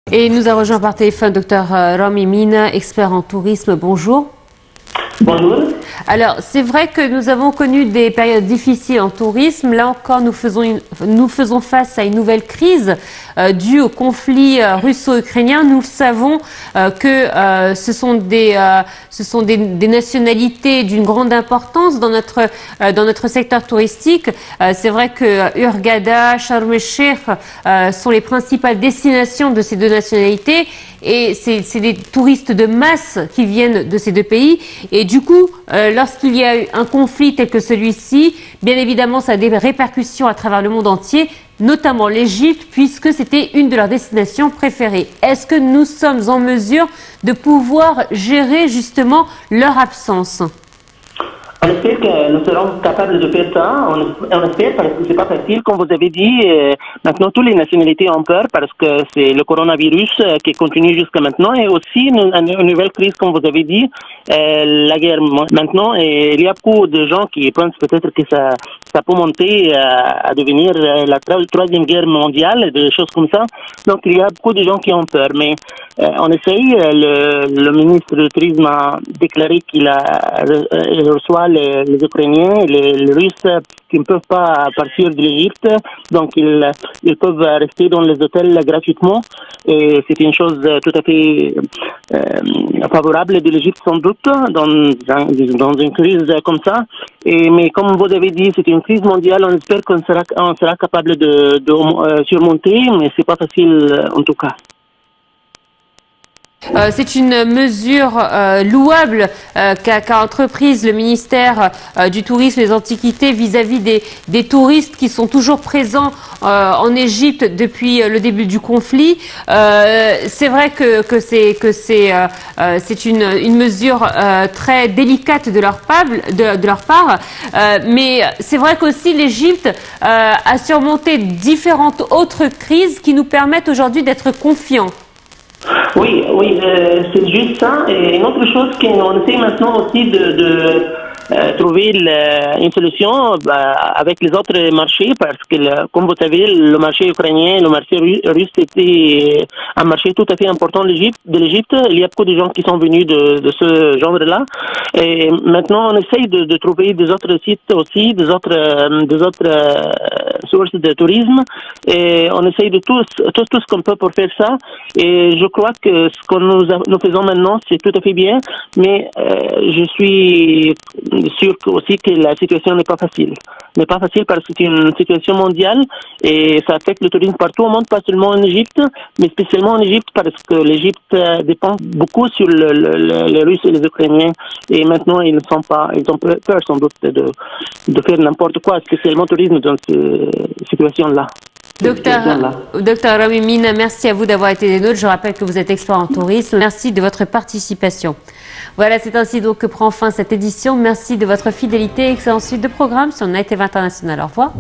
Et nous a rejoint par téléphone Dr Rami Mina, expert en tourisme. Bonjour. Bonjour. Alors, c'est vrai que nous avons connu des périodes difficiles en tourisme. Là encore, nous faisons face à une nouvelle crise due au conflit russo-ukrainien. Nous savons que ce sont des nationalités d'une grande importance dans notre secteur touristique. C'est vrai que Hurghada, Sharm el-Sheikh sont les principales destinations de ces deux nationalités. Et c'est des touristes de masse qui viennent de ces deux pays. Et du coup, lorsqu'il y a eu un conflit tel que celui-ci, bien évidemment, ça a des répercussions à travers le monde entier, notamment l'Égypte, puisque c'était une de leurs destinations préférées. Est-ce que nous sommes en mesure de pouvoir gérer justement leur absence ? On espère que nous serons capables de faire ça. On espère parce que c'est pas facile, comme vous avez dit. Maintenant, toutes les nationalités ont peur parce que c'est le coronavirus qui continue jusqu'à maintenant et aussi une nouvelle crise, comme vous avez dit, la guerre maintenant. Et il y a beaucoup de gens qui pensent peut-être que ça peut monter à devenir la troisième guerre mondiale, des choses comme ça. Donc, il y a beaucoup de gens qui ont peur. Mais on essaye. Le ministre du Tourisme a déclaré qu'il reçoit les Ukrainiens et les Russes qui ne peuvent pas partir de l'Égypte, donc ils peuvent rester dans les hôtels gratuitement. Et c'est une chose tout à fait favorable de l'Égypte sans doute dans une crise comme ça. Mais comme vous avez dit, c'est une crise mondiale. On espère qu'on sera capable de surmonter, mais c'est pas facile en tout cas. C'est une mesure louable qu'a entreprise le ministère du Tourisme et des Antiquités vis-à-vis des touristes qui sont toujours présents en Égypte depuis le début du conflit. C'est vrai que c'est une mesure très délicate de leur part, mais c'est vrai qu'aussi l'Égypte a surmonté différentes autres crises qui nous permettent aujourd'hui d'être confiants. Oui, c'est juste ça. Et une autre chose qu'on essaie maintenant aussi de trouver une solution avec les autres marchés parce que, comme vous savez, le marché ukrainien, le marché russe était un marché tout à fait important de l'Égypte. Il y a beaucoup de gens qui sont venus de ce genre-là. Et maintenant, on essaye de trouver des autres sites aussi, des autres sources de tourisme. Et on essaye de tout ce qu'on peut pour faire ça. Et je crois que ce que nous faisons maintenant, c'est tout à fait bien. Mais je suis sûr aussi que la situation n'est pas facile. N'est pas facile parce que c'est une situation mondiale et ça affecte le tourisme partout au monde, pas seulement en Égypte, mais spécialement en Égypte parce que l'Égypte dépend beaucoup sur les Russes et les Ukrainiens. Et maintenant, ils ont peur sans doute de faire n'importe quoi, spécialement le tourisme dans cette situation-là. Docteur Rami Mina, merci à vous d'avoir été des nôtres. Je rappelle que vous êtes expert en tourisme. Merci de votre participation. Voilà, c'est ainsi donc que prend fin cette édition. Merci de votre fidélité. Excellente suite de programme sur Night TV International. Au revoir.